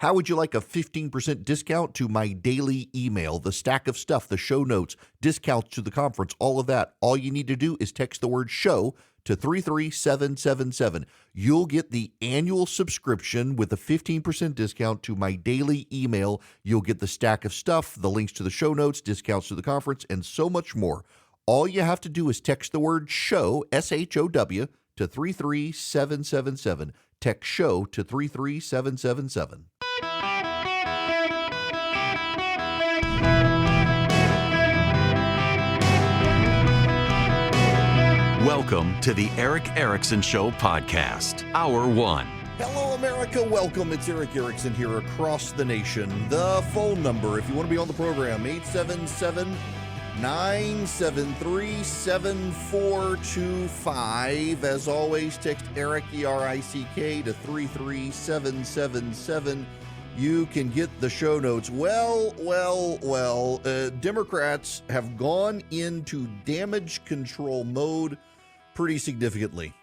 How would you like a 15% discount to my daily email, the stack of stuff, the show notes, discounts to the conference, all of that? All you need to do is text the word show to 33777. You'll get the annual subscription with a 15% discount to my daily email. You'll get the stack of stuff, the links to the show notes, discounts to the conference, and so much more. All you have to do is text the word show, SHOW, to 33777. Text show to 33777. Welcome to the Eric Erickson Show podcast, Hour 1. Hello, America. Welcome. It's Eric Erickson here across the nation. The phone number, if you want to be on the program, 877-973-7425. As always, text Eric, E-R-I-C-K, to 33777. You can get the show notes. Well, Democrats have gone into damage control mode pretty significantly.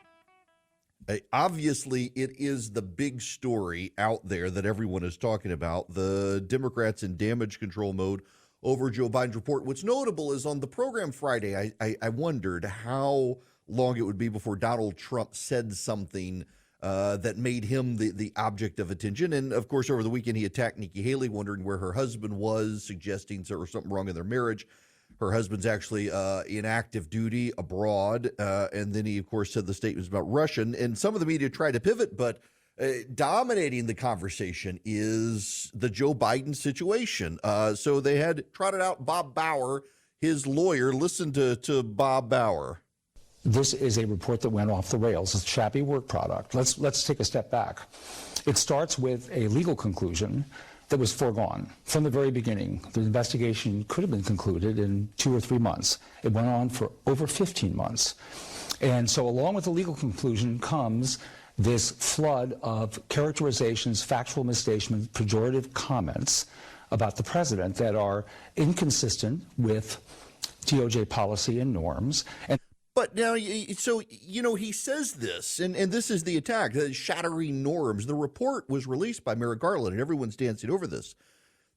Obviously, it is the big story out there that everyone is talking about. The Democrats in damage control mode over Joe Biden's report. What's notable is on the program Friday, I wondered how long it would be before Donald Trump said something that made him the object of attention. And, of course, over the weekend, he attacked Nikki Haley, wondering where her husband was, suggesting there was something wrong in their marriage. Her husband's actually in active duty abroad. And then he, of course, said the statements about Russian. And some of the media tried to pivot, but dominating the conversation is the Joe Biden situation. So they had trotted out Bob Bauer, his lawyer. Listen to Bob Bauer. This is a report that went off the rails. It's a shabby work product. Let's take a step back. It starts with a legal conclusion that was foregone from the very beginning. The investigation could have been concluded in 2 or 3 months. It went on for over 15 months. And so along with the legal conclusion comes this flood of characterizations, factual misstatements, pejorative comments about the president that are inconsistent with DOJ policy and norms. But now, so, he says this, and this is the attack, shattering norms. The report was released by Merrick Garland, and everyone's dancing over this.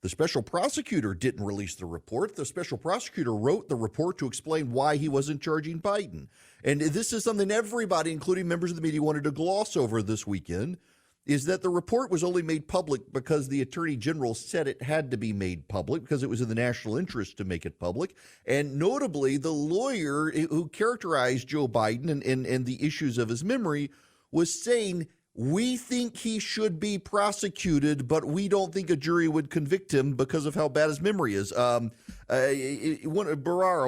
The special prosecutor didn't release the report. The special prosecutor wrote the report to explain why he wasn't charging Biden. And this is something everybody, including members of the media, wanted to gloss over this weekend, is that the report was only made public because the attorney general said it had to be made public because it was in the national interest to make it public. And notably, the lawyer who characterized Joe Biden and the issues of his memory was saying, we think he should be prosecuted, but we don't think a jury would convict him because of how bad his memory is. Barrera,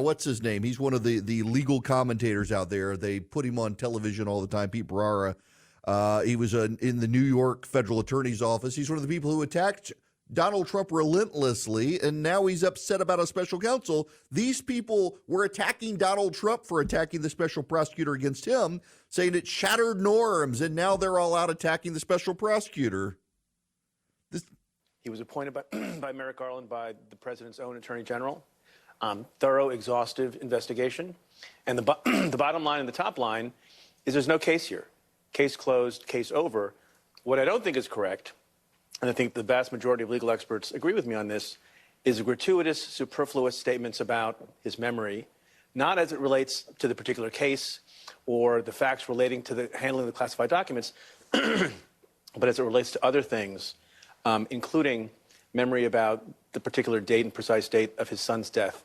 what's his name? He's one of the legal commentators out there. They put him on television all the time, Pete Barrera. He was in the New York federal attorney's office. He's one of the people who attacked Donald Trump relentlessly, and now he's upset about a special counsel. These people were attacking Donald Trump for attacking the special prosecutor against him, saying it shattered norms, and now they're all out attacking the special prosecutor. He was appointed by Merrick Garland by the president's own attorney general. Thorough, exhaustive investigation. And the bottom line and the top line is there's no case here. Case closed, case over. What I don't think is correct, and I think the vast majority of legal experts agree with me on this, is gratuitous, superfluous statements about his memory, not as it relates to the particular case or the facts relating to the handling of the classified documents, but as it relates to other things, including memory about the particular date and precise date of his son's death.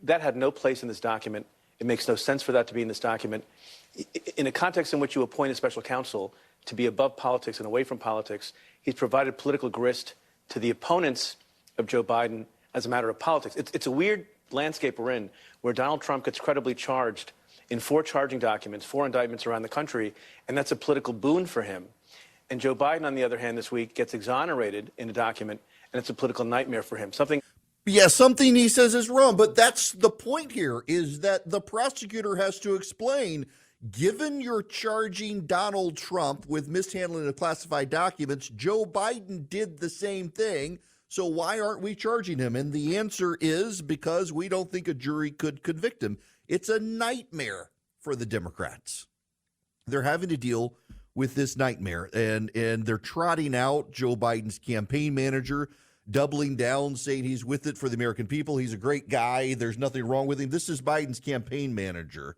That had no place in this document. It makes no sense for that to be in this document. In a context in which you appoint a special counsel to be above politics and away from politics, he's provided political grist to the opponents of Joe Biden as a matter of politics. It's a weird landscape we're in, where Donald Trump gets credibly charged in 4 charging documents, 4 indictments around the country, and that's a political boon for him. And Joe Biden, on the other hand, this week gets exonerated in a document, and it's a political nightmare for him. Something he says is wrong, but that's the point here, is that the prosecutor has to explain, given you're charging Donald Trump with mishandling of classified documents, Joe Biden did the same thing, so why aren't we charging him? And the answer is because we don't think a jury could convict him. It's a nightmare for the Democrats. They're having to deal with this nightmare. And they're trotting out Joe Biden's campaign manager, doubling down, saying he's with it for the American people. He's a great guy. There's nothing wrong with him. This is Biden's campaign manager.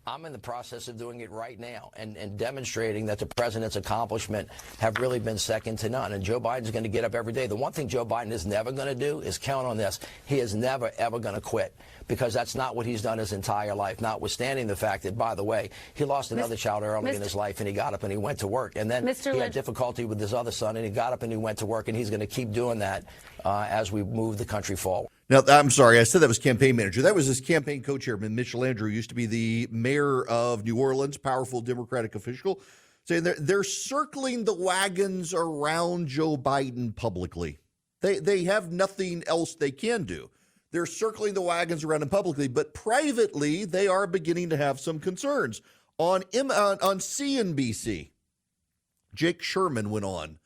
I'm in the process of doing it right now and demonstrating that the president's accomplishment have really been second to none. And Joe Biden's going to get up every day. The one thing Joe Biden is never going to do is count on this. He is never, ever going to quit, because that's not what he's done his entire life, notwithstanding the fact that, by the way, he lost another child early in his life, and he got up and he went to work. And then he had difficulty with his other son, and he got up and he went to work, and he's going to keep doing that as we move the country forward. Now, I'm sorry, I said that was campaign manager. That was his campaign co-chairman, Mitchell Andrew, used to be the mayor of New Orleans, powerful Democratic official, saying they're circling the wagons around Joe Biden publicly. They have nothing else they can do. They're circling the wagons around him publicly, but privately, they are beginning to have some concerns. On CNBC, Jake Sherman went on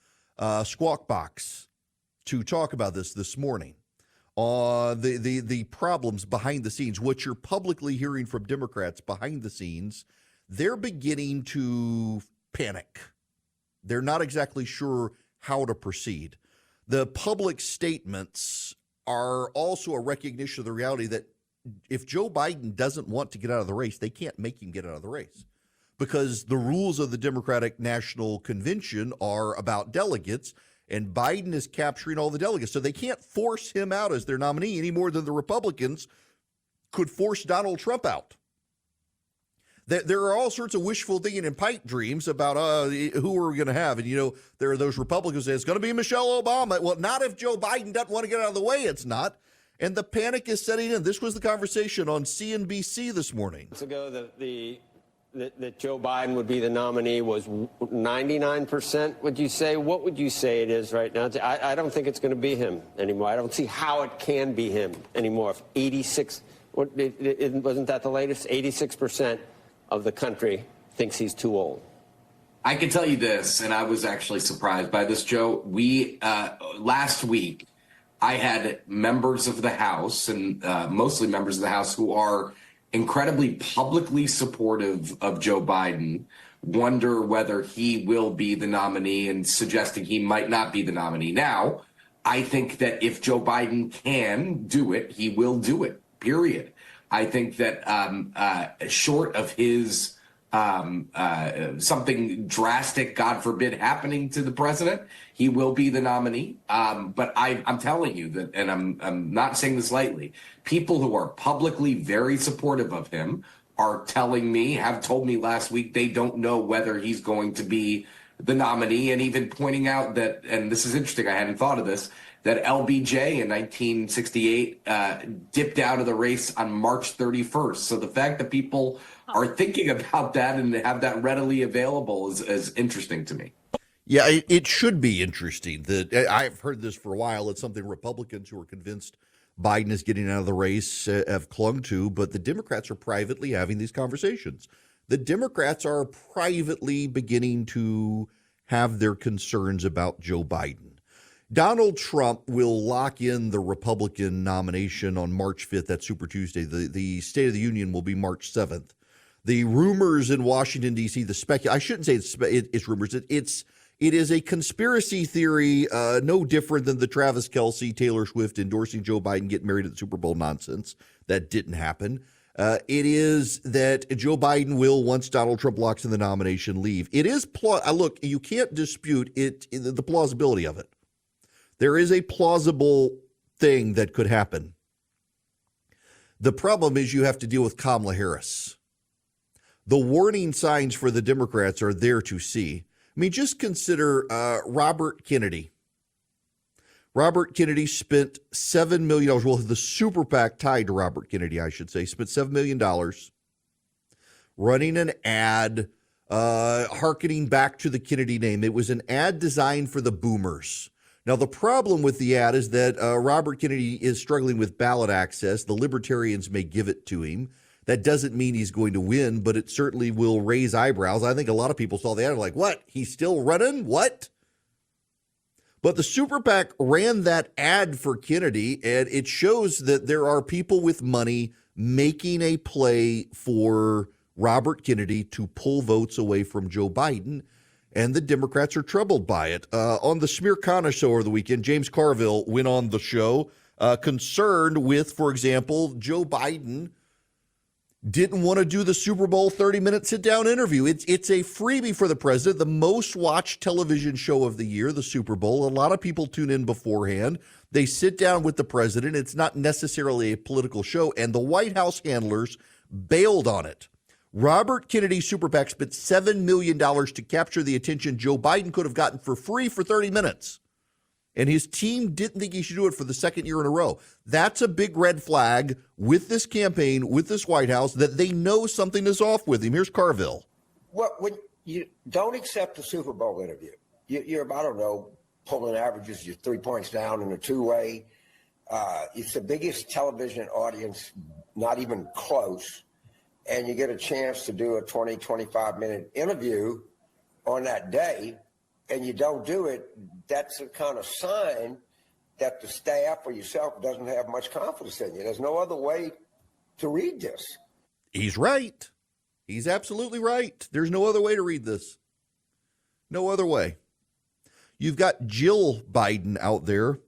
Squawk Box to talk about this morning. The problems behind the scenes, what you're publicly hearing from Democrats behind the scenes, they're beginning to panic. They're not exactly sure how to proceed. The public statements are also a recognition of the reality that if Joe Biden doesn't want to get out of the race, they can't make him get out of the race, because the rules of the Democratic National Convention are about delegates, and Biden is capturing all the delegates. So they can't force him out as their nominee any more than the Republicans could force Donald Trump out. There are all sorts of wishful thinking and pipe dreams about who we're going to have. And, there are those Republicans that say it's going to be Michelle Obama. Well, not if Joe Biden doesn't want to get out of the way. It's not. And the panic is setting in. This was the conversation on CNBC this morning. Months ago, that Joe Biden would be the nominee was 99%, would you say? What would you say it is right now? I don't think it's going to be him anymore. I don't see how it can be him anymore. If 86, wasn't that the latest? 86% of the country thinks he's too old. I can tell you this, and I was actually surprised by this, Joe. We, last week, I had members of the House, and mostly members of the House, who are incredibly publicly supportive of Joe Biden, wonder whether he will be the nominee and suggesting he might not be the nominee. Now, I think that if Joe Biden can do it, he will do it, period. I think that short of his something drastic, God forbid, happening to the president, he will be the nominee. But I'm telling you that, and I'm not saying this lightly, people who are publicly very supportive of him are telling me, have told me last week, they don't know whether he's going to be the nominee, and even pointing out that, and this is interesting, I hadn't thought of this, that LBJ in 1968 dipped out of the race on March 31st. So the fact that people are thinking about that and have that readily available is interesting to me. Yeah, it should be interesting. That I've heard this for a while. It's something Republicans who are convinced Biden is getting out of the race have clung to, but the Democrats are privately having these conversations. The Democrats are privately beginning to have their concerns about Joe Biden. Donald Trump will lock in the Republican nomination on March 5th. That's Super Tuesday. The State of the Union will be March 7th. The rumors in Washington, D.C., I shouldn't say it's rumors. It is a conspiracy theory, no different than the Travis Kelce, Taylor Swift endorsing Joe Biden, getting married at the Super Bowl nonsense. That didn't happen. It is that Joe Biden will, once Donald Trump locks in the nomination, leave. It is, look, you can't dispute the plausibility of it. There is a plausible thing that could happen. The problem is you have to deal with Kamala Harris. The warning signs for the Democrats are there to see. I mean, just consider Robert Kennedy. Robert Kennedy spent $7 million. Well, the super PAC tied to Robert Kennedy, I should say, spent $7 million running an ad hearkening back to the Kennedy name. It was an ad designed for the boomers. Now, the problem with the ad is that Robert Kennedy is struggling with ballot access. The libertarians may give it to him. That doesn't mean he's going to win, but it certainly will raise eyebrows. I think a lot of people saw the ad like, what? He's still running? What? But the Super PAC ran that ad for Kennedy, and it shows that there are people with money making a play for Robert Kennedy to pull votes away from Joe Biden. and the Democrats are troubled by it. On the Smearkana show over the weekend, James Carville went on the show concerned with, for example, Joe Biden didn't want to do the Super Bowl 30-minute sit-down interview. It's a freebie for the president, the most watched television show of the year, the Super Bowl. A lot of people tune in beforehand. They sit down with the president. It's not necessarily a political show, and the White House handlers bailed on it. Robert Kennedy's super PAC spent $7 million to capture the attention Joe Biden could have gotten for free for 30 minutes. And his team didn't think he should do it for the second year in a row. That's a big red flag with this campaign, with this White House, that they know something is off with him. Here's Carville. Well, when you don't accept the Super Bowl interview, you're, I don't know, pulling averages, you're 3 points down in a two-way. It's the biggest television audience, not even close. And you get a chance to do a 20, 25-minute interview on that day, and you don't do it, that's a kind of sign that the staff or yourself doesn't have much confidence in you. There's no other way to read this. He's right. He's absolutely right. There's no other way to read this. No other way. You've got Jill Biden out there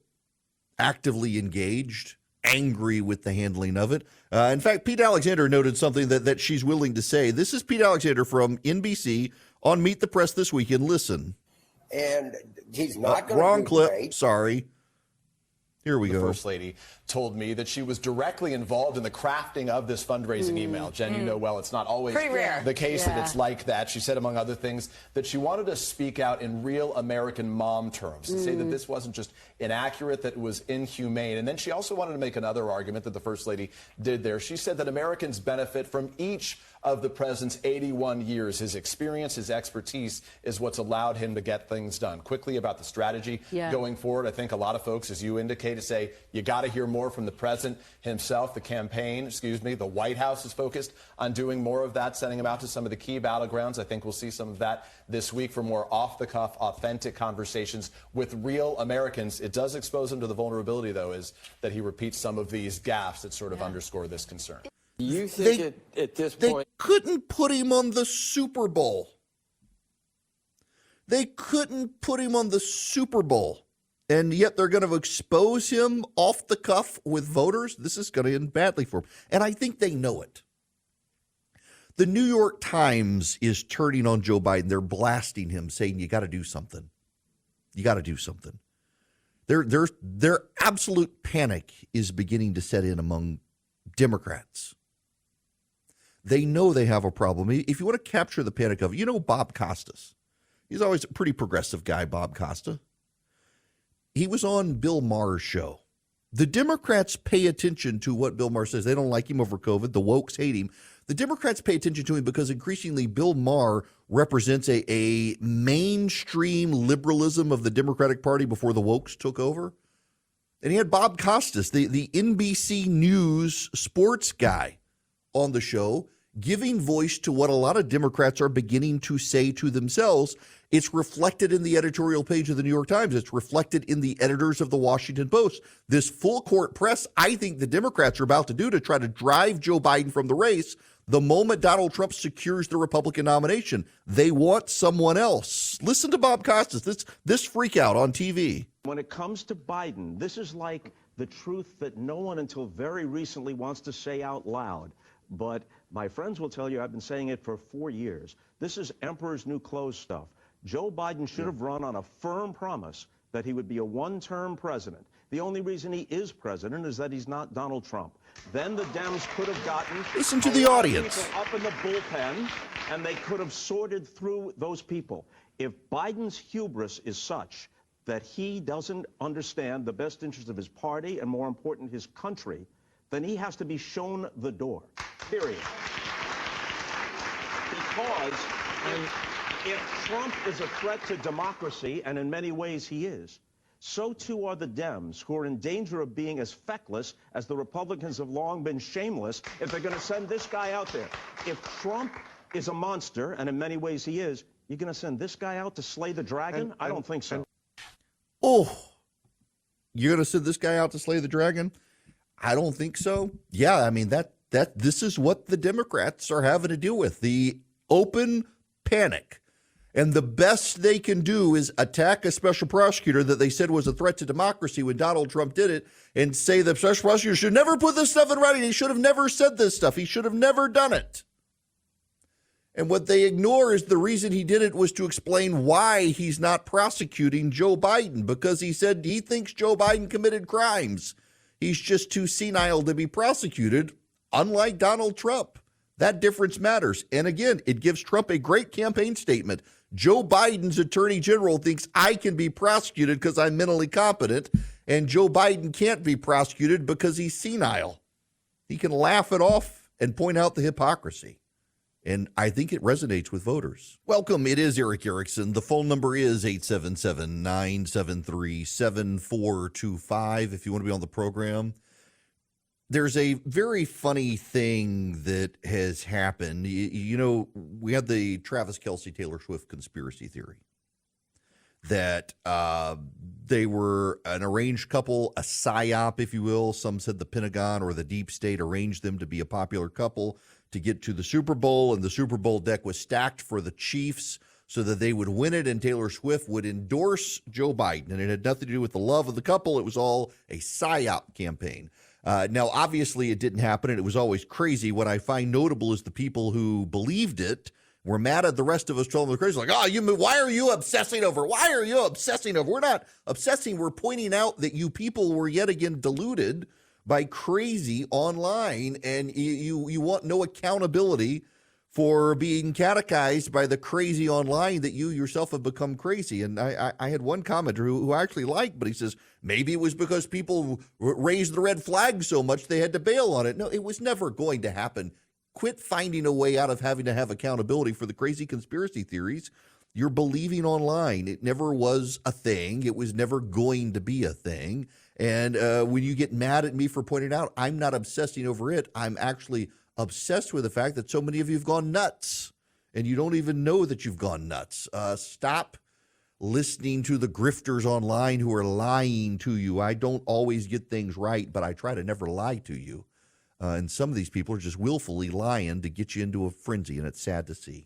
actively engaged, angry with the handling of it. In fact, Pete Alexander noted something that she's willing to say. This is Pete Alexander from NBC on Meet the Press this weekend. Listen. And he's not going to wrong do clip. great. Sorry. Here we The go. First Lady told me that she was directly involved in the crafting of this fundraising email. Jen, you know well, it's not always the case that it's like that. She said, among other things, that she wanted to speak out in real American mom terms and say that this wasn't just inaccurate, that it was inhumane. And then she also wanted to make another argument that the First Lady did there. She said that Americans benefit from each of the president's 81 years. His experience, his expertise is what's allowed him to get things done. Quickly about the strategy going forward, I think a lot of folks, as you indicated, say you got to hear more from the president himself. The campaign, the White House is focused on doing more of that, sending him out to some of the key battlegrounds. I think we'll see some of that this week for more off-the-cuff, authentic conversations with real Americans. It does expose him to the vulnerability, though, is that he repeats some of these gaffes that sort of underscore this concern. You think at this point They couldn't put him on the Super Bowl. They couldn't put him on the Super Bowl. And yet they're going to expose him off the cuff with voters. This is going to end badly for him. And I think they know it. The New York Times is turning on Joe Biden. They're blasting him, saying, you got to do something. You got to do something. Their absolute panic is beginning to set in among Democrats. They know they have a problem. If you want to capture the panic of, Bob Costas. He's always a pretty progressive guy, Bob Costa. He was on Bill Maher's show. The Democrats pay attention to what Bill Maher says. They don't like him over COVID. The wokes hate him. The Democrats pay attention to him because increasingly Bill Maher represents a mainstream liberalism of the Democratic Party before the wokes took over. And he had Bob Costas, the NBC News sports guy, on the show, giving voice to what a lot of Democrats are beginning to say to themselves. It's reflected in the editorial page of the New York Times. It's reflected in the editors of the Washington Post. This full court press, I think the Democrats are about to do to try to drive Joe Biden from the race the moment Donald Trump secures the Republican nomination. They want someone else. Listen to Bob Costas, this freak out on TV. When it comes to Biden, this is like the truth that no one until very recently wants to say out loud. But my friends will tell you I've been saying it for 4 years. This is emperor's new clothes stuff. Joe Biden should have run on a firm promise that he would be a one-term president. The only reason he is president is that he's not Donald Trump. Then the Dems could have gotten Listen to the audience. people up in the bullpen, and they could have sorted through those people. If Biden's hubris is such that he doesn't understand the best interest of his party and, more important, his country, then he has to be shown the door, period. Because if Trump is a threat to democracy, and in many ways he is, so too are the Dems, who are in danger of being as feckless as the Republicans have long been shameless if they're going to send this guy out there. If Trump is a monster, and in many ways he is, you're going to send this guy out to slay the dragon? I don't think so. Oh, you're going to send this guy out to slay the dragon? I don't think so. Yeah, I mean, this is what the Democrats are having to deal with. The open panic And the best they can do is attack a special prosecutor that they said was a threat to democracy when Donald Trump did it and say the special prosecutor should never put this stuff in writing. He should have never said this stuff. He should have never done it. And what they ignore is the reason he did it was to explain why he's not prosecuting Joe Biden, because he said he thinks Joe Biden committed crimes. He's just too senile to be prosecuted, unlike Donald Trump. That difference matters. And again, it gives Trump a great campaign statement. Joe Biden's attorney general thinks I can be prosecuted because I'm mentally competent, and Joe Biden can't be prosecuted because he's senile. He can laugh it off and point out the hypocrisy. And I think it resonates with voters. Welcome. It is Eric Erickson. The phone number is 877-973-7425 if you want to be on the program. There's a very funny thing that has happened. You know, we had the Travis Kelce, Taylor Swift conspiracy theory that they were an arranged couple, a psyop, if you will. Some said the Pentagon or the deep state arranged them to be a popular couple to get to the Super Bowl, and the Super Bowl deck was stacked for the Chiefs so that they would win it and Taylor Swift would endorse Joe Biden. And it had nothing to do with the love of the couple. It was all a psyop campaign. Now, obviously, it didn't happen, and it was always crazy. What I find notable is the people who believed it were mad at the rest of us, telling them they're crazy. Like, why are you obsessing over? Why are you obsessing over? We're not obsessing. We're pointing out that you people were yet again deluded by crazy online, and you want no accountability for being catechized by the crazy online that you yourself have become crazy. And I had one commenter who I actually liked, but he says, maybe it was because people raised the red flag so much they had to bail on it. No, it was never going to happen. Quit finding a way out of having to have accountability for the crazy conspiracy theories you're believing online. It never was a thing. It was never going to be a thing. And when you get mad at me for pointing out, I'm not obsessing over it. I'm actually obsessed with the fact that so many of you have gone nuts, and you don't even know that you've gone nuts. Stop listening to the grifters online who are lying to you. I don't always get things right, but I try to never lie to you. And some of these people are just willfully lying to get you into a frenzy, and it's sad to see.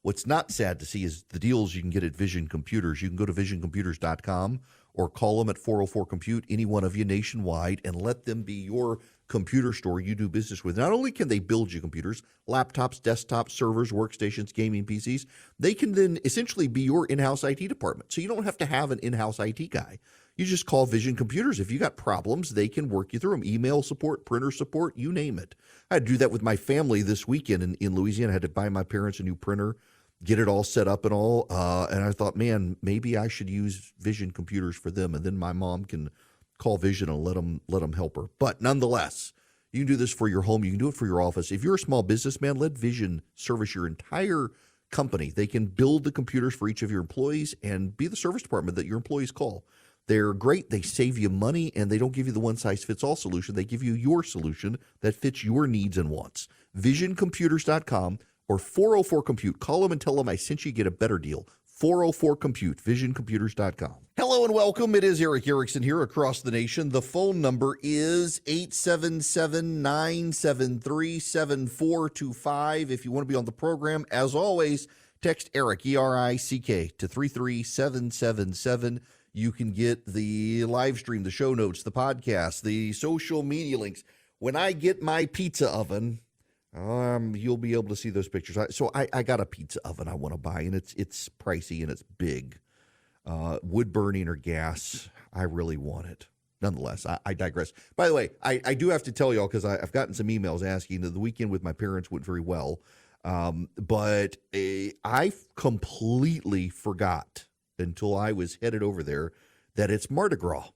What's not sad to see is the deals you can get at Vision Computers. You can go to visioncomputers.com or call them at 404-COMPUTE, any one of you nationwide, and let them be your computer store you do business with. Not only can they build you computers, laptops, desktops, servers, workstations, gaming PCs, they can then essentially be your in-house IT department. So you don't have to have an in-house IT guy. You just call Vision Computers. If you got problems, they can work you through them. Email support, printer support, you name it. I had to do that with my family this weekend in Louisiana. I had to buy my parents a new printer, get it all set up and all. And I thought, man, maybe I should use Vision Computers for them. And then my mom can call Vision and let them help her. But nonetheless, you can do this for your home. You can do it for your office. If you're a small businessman, let Vision service your entire company. They can build the computers for each of your employees and be the service department that your employees call. They're great. They save you money, and they don't give you the one-size-fits-all solution. They give you your solution that fits your needs and wants. VisionComputers.com or 404-COMPUTE. Call them and tell them I sent you, get a better deal. 404-COMPUTE, VisionComputers.com. Hello and welcome. It is Eric Erickson here across the nation. The phone number is 877-973-7425. If you want to be on the program, as always, text Eric, E-R-I-C-K, to 33777. You can get the live stream, the show notes, the podcast, the social media links. When I get my pizza oven, you'll be able to see those pictures. So I got a pizza oven I want to buy, and it's pricey and it's big. Wood burning or gas, I really want it. Nonetheless, I digress. By the way, I do have to tell y'all, because I've gotten some emails asking. The weekend with my parents went very well, but I completely forgot until I was headed over there that it's Mardi Gras.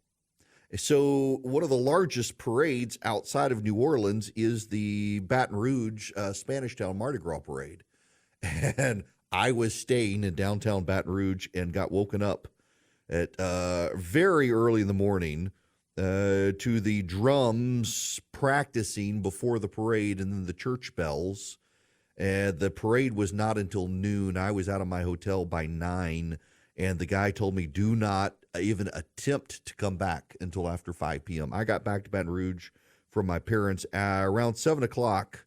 So one of the largest parades outside of New Orleans is the Baton Rouge Spanish Town Mardi Gras Parade. And I was staying in downtown Baton Rouge and got woken up at very early in the morning to the drums practicing before the parade and then the church bells. And the parade was not until noon. I was out of my hotel by 9. And the guy told me, do not even attempt to come back until after 5 p.m. I got back to Baton Rouge from my parents around 7 o'clock.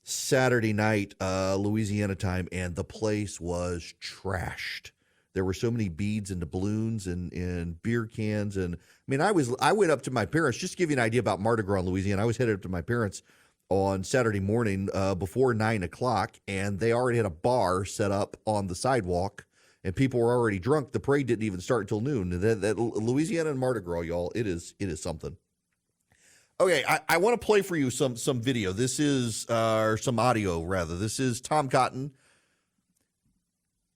Saturday night, Louisiana time, and the place was trashed. There were so many beads and doubloons and beer cans. And I mean, I went up to my parents, just to give you an idea about Mardi Gras in Louisiana. I was headed up to my parents on Saturday morning before 9 o'clock, and they already had a bar set up on the sidewalk, and people were already drunk. The parade didn't even start until noon. That Louisiana and Mardi Gras, y'all, it is something. Okay, I want to play for you some video. This is, or some audio, rather. This is Tom Cotton.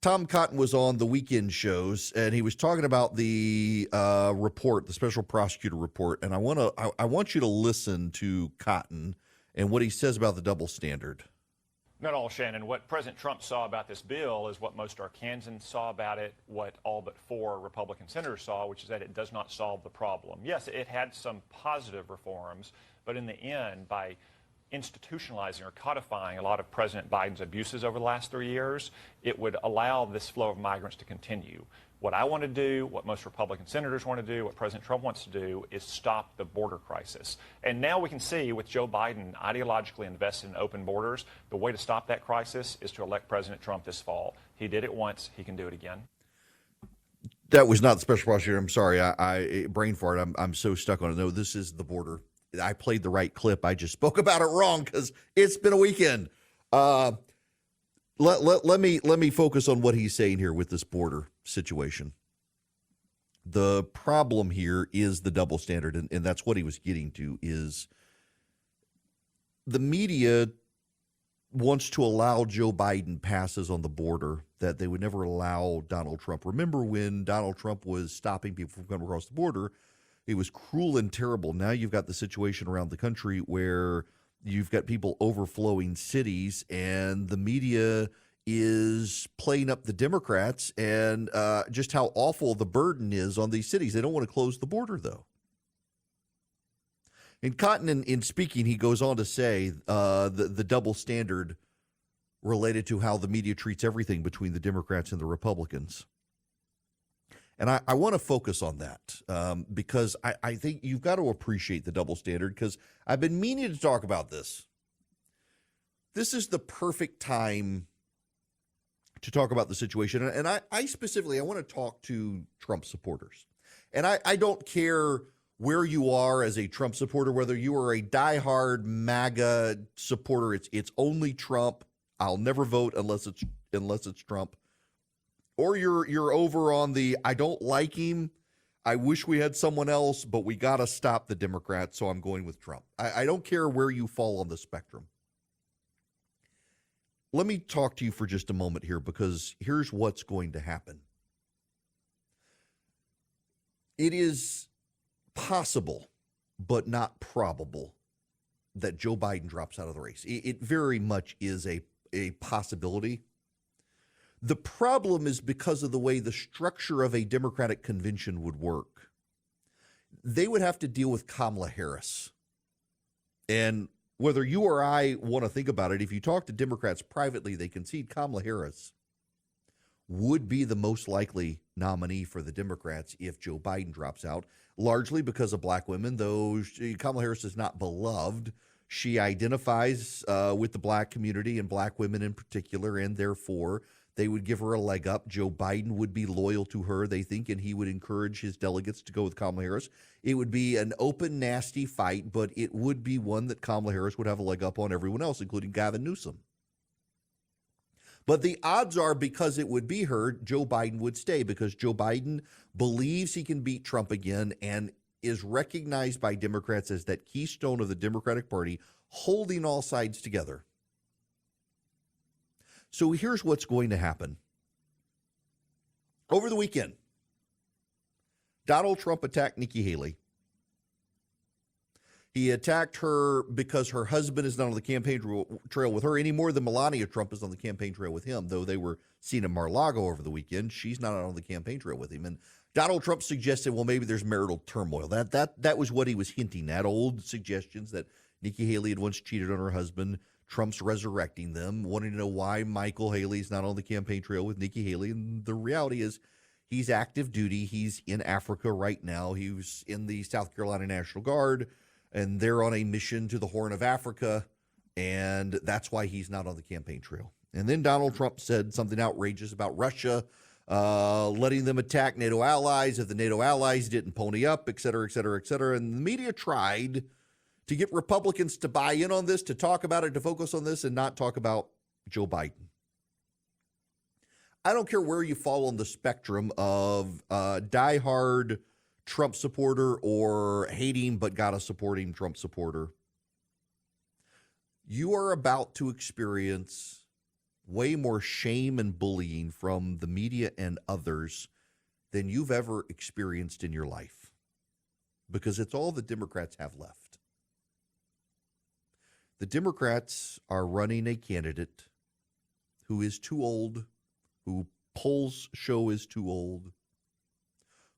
Tom Cotton was on the weekend shows, and he was talking about the report, the special prosecutor report, and I want you to listen to Cotton and what he says about the double standard. Not all, Shannon. What President Trump saw about this bill is what most Arkansans saw about it, what all but 4 Republican senators saw, which is that it does not solve the problem. Yes, it had some positive reforms, but in the end, by institutionalizing or codifying a lot of President Biden's abuses over the last 3 years, it would allow this flow of migrants to continue. What I want to do, what most Republican senators want to do, what President Trump wants to do is stop the border crisis. And now we can see with Joe Biden ideologically invested in open borders, the way to stop that crisis is to elect President Trump this fall. He did it once. He can do it again. That was not the special prosecutor. I'm sorry. I brain fart. I'm so stuck on it. No, this is the border. I played the right clip. I just spoke about it wrong because it's been a weekend. Let me focus on what he's saying here with this border situation. The problem here is the double standard, and that's what he was getting to, is the media wants to allow Joe Biden passes on the border that they would never allow Donald Trump. Remember when Donald Trump was stopping people from coming across the border? It was cruel and terrible. Now you've got the situation around the country where you've got people overflowing cities, and the media is playing up the Democrats and just how awful the burden is on these cities. They don't want to close the border, though. And Cotton, in speaking, he goes on to say the double standard related to how the media treats everything between the Democrats and the Republicans. And I want to focus on that because I think you've got to appreciate the double standard, because I've been meaning to talk about this. This is the perfect time to talk about the situation. And I specifically, I want to talk to Trump supporters. And I don't care where you are as a Trump supporter, whether you are a diehard MAGA supporter, it's only Trump. I'll never vote unless it's Trump. Or you're over on the, I don't like him, I wish we had someone else, but we got to stop the Democrats, so I'm going with Trump. I don't care where you fall on the spectrum. Let me talk to you for just a moment here, because here's what's going to happen. It is possible, but not probable, that Joe Biden drops out of the race. It very much is a possibility. The problem is because of the way the structure of a Democratic convention would work. They would have to deal with Kamala Harris. And whether you or I want to think about it, if you talk to Democrats privately, they concede Kamala Harris would be the most likely nominee for the Democrats if Joe Biden drops out, largely because of black women, though Kamala Harris is not beloved. She identifies with the black community and black women in particular, and therefore they would give her a leg up. Joe Biden would be loyal to her, they think, and he would encourage his delegates to go with Kamala Harris. It would be an open, nasty fight, but it would be one that Kamala Harris would have a leg up on everyone else, including Gavin Newsom. But the odds are, because it would be her, Joe Biden would stay, because Joe Biden believes he can beat Trump again and is recognized by Democrats as that keystone of the Democratic Party, holding all sides together. So here's what's going to happen. Over the weekend, Donald Trump attacked Nikki Haley. He attacked her because her husband is not on the campaign trail with her any more than Melania Trump is on the campaign trail with him, though they were seen in Mar-a-Lago over the weekend. She's not on the campaign trail with him. And Donald Trump suggested, well, maybe there's marital turmoil. That was what he was hinting at, old suggestions that Nikki Haley had once cheated on her husband. Trump's resurrecting them, wanting to know why Michael Haley's not on the campaign trail with Nikki Haley. And the reality is he's active duty. He's in Africa right now. He was in the South Carolina National Guard, and they're on a mission to the Horn of Africa. And that's why he's not on the campaign trail. And then Donald Trump said something outrageous about Russia, letting them attack NATO allies if the NATO allies didn't pony up, et cetera, et cetera, et cetera. And the media tried to get Republicans to buy in on this, to talk about it, to focus on this, and not talk about Joe Biden. I don't care where you fall on the spectrum of diehard Trump supporter or hating but gotta support him Trump supporter. You are about to experience way more shame and bullying from the media and others than you've ever experienced in your life, because it's all the Democrats have left. The Democrats are running a candidate who is too old, who polls show is too old,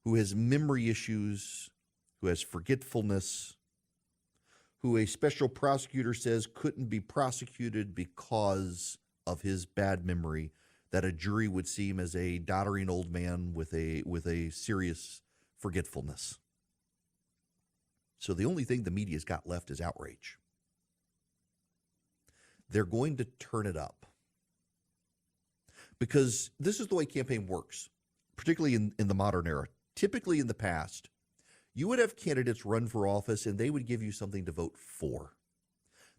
who has memory issues, who has forgetfulness, who a special prosecutor says couldn't be prosecuted because of his bad memory, that a jury would see him as a doddering old man with a serious forgetfulness. So the only thing the media's got left is outrage. They're going to turn it up, because this is the way campaign works, particularly in the modern era. Typically in the past, you would have candidates run for office and they would give you something to vote for.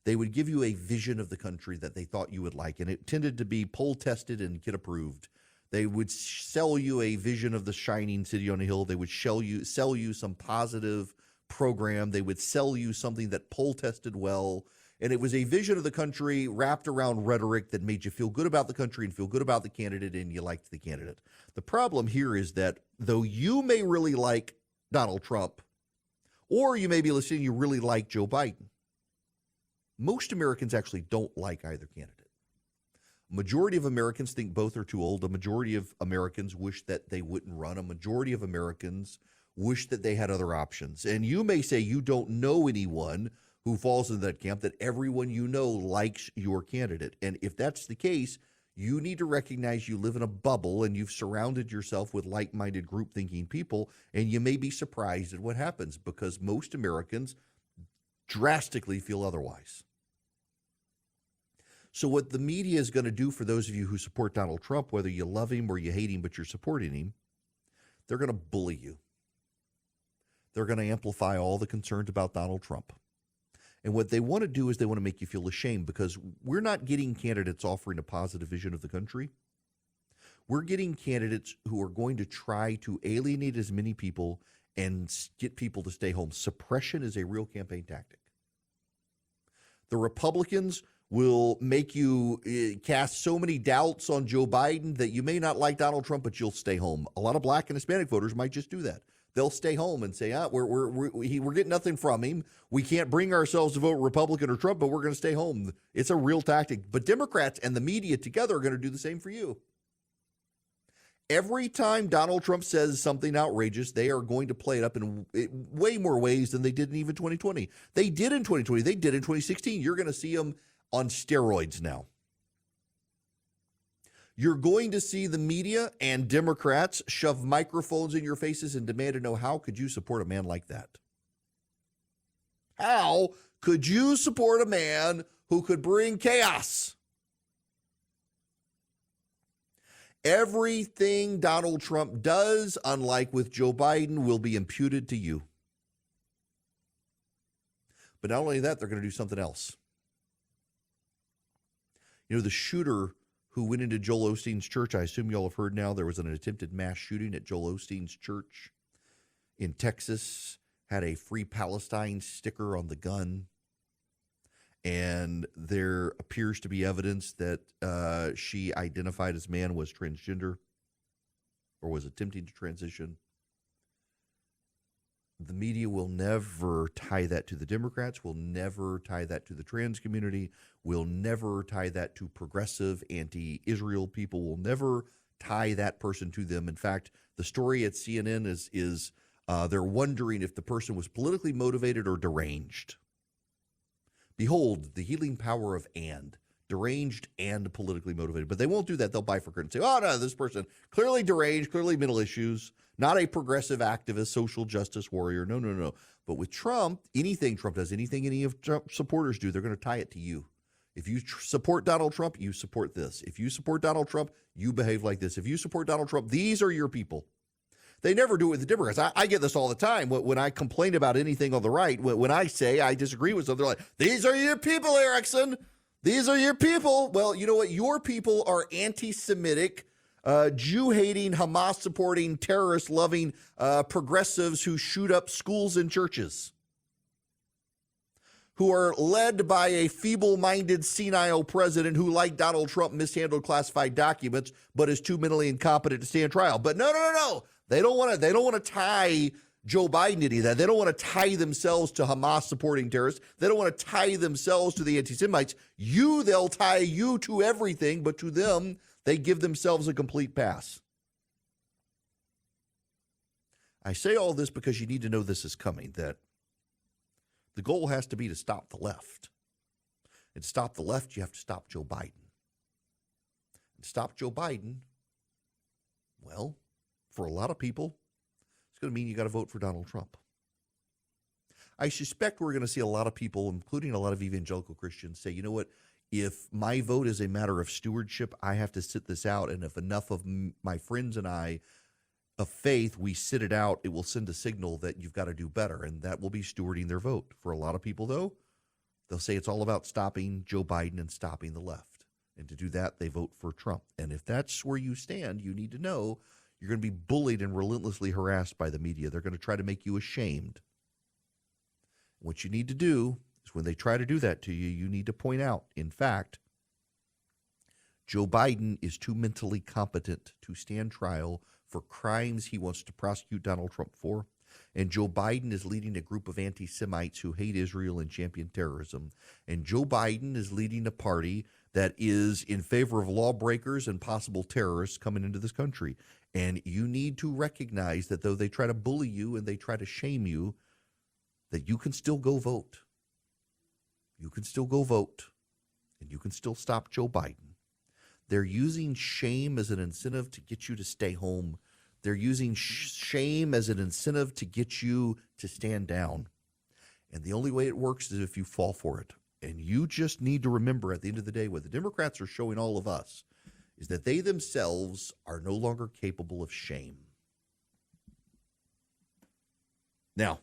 They would give you a vision of the country that they thought you would like, and it tended to be poll tested and get approved. They would sell you a vision of the shining city on a hill. They would sell you some positive program. They would sell you something that poll tested well. And it was a vision of the country wrapped around rhetoric that made you feel good about the country and feel good about the candidate, and you liked the candidate. The problem here is that though you may really like Donald Trump, or you may be listening, you really like Joe Biden, most Americans actually don't like either candidate. A majority of Americans think both are too old. A majority of Americans wish that they wouldn't run. A majority of Americans wish that they had other options. And you may say you don't know anyone who falls into that camp, that everyone you know likes your candidate. And if that's the case, you need to recognize you live in a bubble and you've surrounded yourself with like-minded group-thinking people, and you may be surprised at what happens, because most Americans drastically feel otherwise. So what the media is going to do for those of you who support Donald Trump, whether you love him or you hate him but you're supporting him, they're going to bully you. They're going to amplify all the concerns about Donald Trump. And what they want to do is they want to make you feel ashamed, because we're not getting candidates offering a positive vision of the country. We're getting candidates who are going to try to alienate as many people and get people to stay home. Suppression is a real campaign tactic. The Republicans will make you cast so many doubts on Joe Biden that you may not like Donald Trump, but you'll stay home. A lot of black and Hispanic voters might just do that. They'll stay home and say, we're getting nothing from him. We can't bring ourselves to vote Republican or Trump, but we're going to stay home. It's a real tactic. But Democrats and the media together are going to do the same for you. Every time Donald Trump says something outrageous, they are going to play it up in way more ways than they did in even 2020. They did in 2020. They did in 2016. You're going to see them on steroids now. You're going to see the media and Democrats shove microphones in your faces and demand to know, how could you support a man like that? How could you support a man who could bring chaos? Everything Donald Trump does, unlike with Joe Biden, will be imputed to you. But not only that, they're going to do something else. You know, the shooter who went into Joel Osteen's church, I assume you all have heard now, there was an attempted mass shooting at Joel Osteen's church in Texas, had a Free Palestine sticker on the gun. And there appears to be evidence that she identified as man, was transgender, or was attempting to transition. The media will never tie that to the Democrats, will never tie that to the trans community, will never tie that to progressive anti-Israel people, will never tie that person to them. In fact, the story at CNN is they're wondering if the person was politically motivated or deranged. Behold, the healing power of and. Deranged and politically motivated. But they won't do that. They'll bifurcate and say, oh, no, this person clearly deranged, clearly mental issues, not a progressive activist, social justice warrior. No. But with Trump, anything Trump does, anything any of Trump's supporters do, they're going to tie it to you. If you support Donald Trump, you support this. If you support Donald Trump, you behave like this. If you support Donald Trump, these are your people. They never do it with the Democrats. I get this all the time when I complain about anything on the right. When I say I disagree with something, they're like, these are your people, Erickson. These are your people. Well, you know what? Your people are anti-Semitic, Jew-hating, Hamas-supporting, terrorist-loving progressives who shoot up schools and churches, who are led by a feeble-minded, senile president who, like Donald Trump, mishandled classified documents, but is too mentally incompetent to stand trial. But no. They don't want to tie Joe Biden to any of that. They don't want to tie themselves to Hamas-supporting terrorists. They don't want to tie themselves to the anti-Semites. They'll tie you to everything, but to them, they give themselves a complete pass. I say all this because you need to know this is coming, that the goal has to be to stop the left. And to stop the left, you have to stop Joe Biden. And to stop Joe Biden, well, for a lot of people, it's going to mean you got to vote for Donald Trump. I suspect we're going to see a lot of people, including a lot of evangelical Christians, say, you know what, if my vote is a matter of stewardship, I have to sit this out. And if enough of my friends and I of faith, we sit it out, it will send a signal that you've got to do better. And that will be stewarding their vote. For a lot of people, though, they'll say it's all about stopping Joe Biden and stopping the left. And to do that, they vote for Trump. And if that's where you stand, you need to know you're going to be bullied and relentlessly harassed by the media. They're going to try to make you ashamed. What you need to do is when they try to do that to you, you need to point out, in fact, Joe Biden is too mentally competent to stand trial for crimes he wants to prosecute Donald Trump for. And Joe Biden is leading a group of anti-Semites who hate Israel and champion terrorism. And Joe Biden is leading a party that is in favor of lawbreakers and possible terrorists coming into this country. And you need to recognize that though they try to bully you and they try to shame you, that you can still go vote. You can still go vote, and you can still stop Joe Biden. They're using shame as an incentive to get you to stay home. They're using shame as an incentive to get you to stand down. And the only way it works is if you fall for it. And you just need to remember at the end of the day, what the Democrats are showing all of us is that they themselves are no longer capable of shame. Now,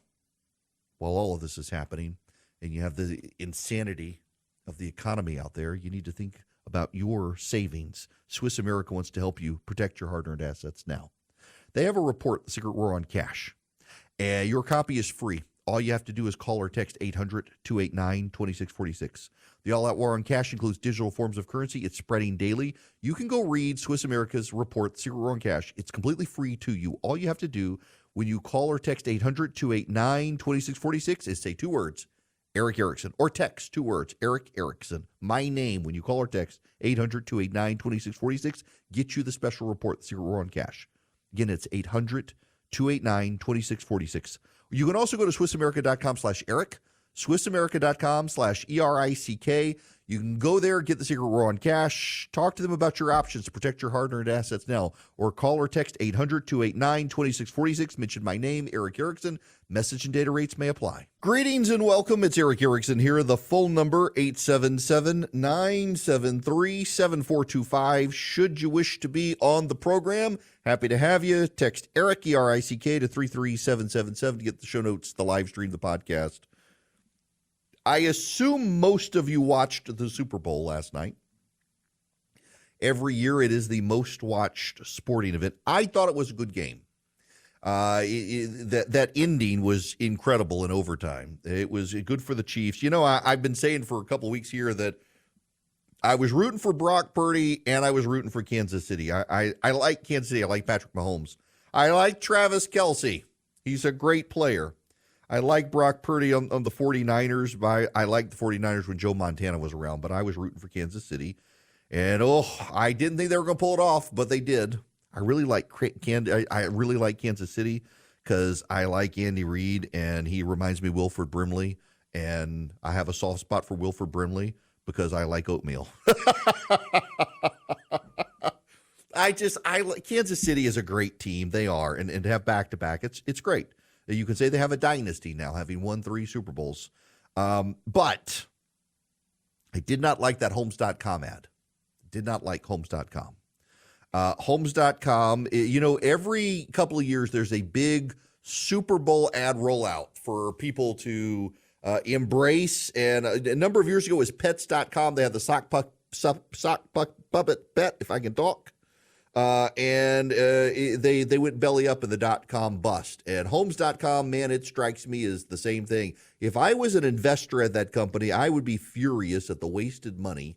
while all of this is happening and you have the insanity of the economy out there, you need to think about your savings. Swiss America wants to help you protect your hard-earned assets now. They have a report, The Secret War on Cash. Your copy is free. All you have to do is call or text 800-289-2646. The all-out war on cash includes digital forms of currency. It's spreading daily. You can go read Swiss America's report, The Secret War on Cash. It's completely free to you. All you have to do when you call or text 800-289-2646 is say two words, Eric Erickson, or text two words, Eric Erickson, my name. When you call or text 800-289-2646, get you the special report, The Secret War on Cash. Again, it's 800-289-2646. You can also go to SwissAmerica.com/Eric, SwissAmerica.com/ERICK. You can go there, get the Secret War on Cash, talk to them about your options to protect your hard-earned assets now, or call or text 800-289-2646. Mention my name, Eric Erickson. Message and data rates may apply. Greetings and welcome. It's Eric Erickson here. The phone number, 877-973-7425. Should you wish to be on the program, happy to have you. Text Eric, ERICK, to 33777 to get the show notes, the live stream, the podcast. I assume most of you watched the Super Bowl last night. Every year it is the most watched sporting event. I thought it was a good game. That ending was incredible in overtime. It was good for the Chiefs. You know, I've been saying for a couple of weeks here that I was rooting for Brock Purdy and I was rooting for Kansas City. I like Kansas City. I like Patrick Mahomes. I like Travis Kelce. He's a great player. I like Brock Purdy on the 49ers. I liked the 49ers when Joe Montana was around, but I was rooting for Kansas City. And, I didn't think they were going to pull it off, but they did. I really like Kansas City because I like Andy Reid, and he reminds me of Wilford Brimley. And I have a soft spot for Wilford Brimley because I like oatmeal. Kansas City is a great team. They are. And to have back-to-back, it's great. You can say they have a dynasty now, having won 3 Super Bowls. But I did not like that Homes.com ad. Did not like Homes.com. Homes.com, every couple of years there's a big Super Bowl ad rollout for people to embrace. And a number of years ago it was Pets.com. They had the sock puppet bet, if I can talk. They went belly up in the .com bust. And Homes.com, man, it strikes me as the same thing. If I was an investor at that company, I would be furious at the wasted money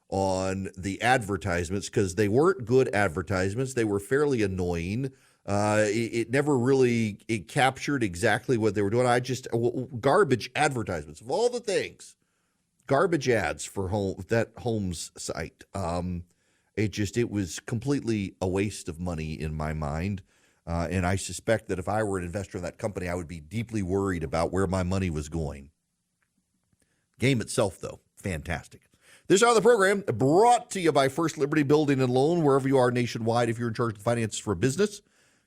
on the advertisements because they weren't good advertisements. They were fairly annoying. It never really captured exactly what they were doing. Garbage advertisements of all the things, garbage ads for that Homes site. It was completely a waste of money in my mind. And I suspect that if I were an investor in that company, I would be deeply worried about where my money was going. Game itself, though, fantastic. This hour of the program brought to you by First Liberty Building and Loan, wherever you are nationwide. If you're in charge of the finances for a business,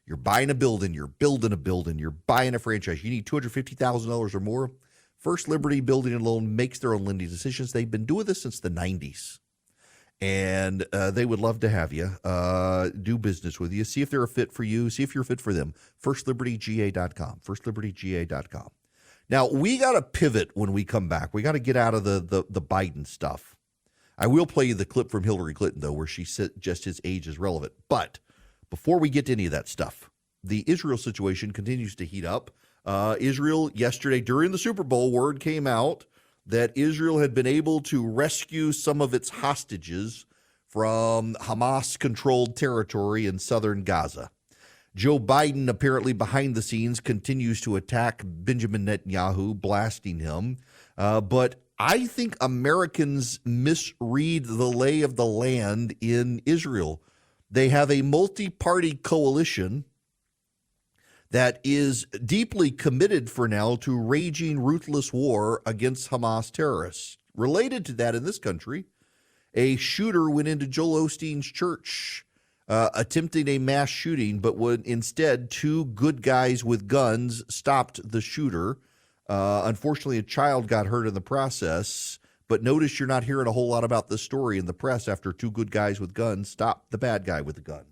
you're buying a building, you're building a building, you're buying a franchise, you need $250,000 or more. First Liberty Building and Loan makes their own lending decisions. They've been doing this since the 90s. And they would love to have you do business with you. See if they're a fit for you. See if you're a fit for them. FirstLibertyGA.com. FirstLibertyGA.com. Now, we got to pivot when we come back. We got to get out of the Biden stuff. I will play you the clip from Hillary Clinton, though, where she said just his age is relevant. But before we get to any of that stuff, the Israel situation continues to heat up. Israel, yesterday during the Super Bowl, word came out that Israel had been able to rescue some of its hostages from Hamas-controlled territory in southern Gaza. Joe Biden, apparently behind the scenes, continues to attack Benjamin Netanyahu, blasting him. But I think Americans misread the lay of the land in Israel. They have a multi-party coalition that is deeply committed for now to raging ruthless war against Hamas terrorists. Related to that in this country, a shooter went into Joel Osteen's church attempting a mass shooting, but when instead two good guys with guns stopped the shooter. Unfortunately, a child got hurt in the process, but notice you're not hearing a whole lot about this story in the press after two good guys with guns stopped the bad guy with the gun.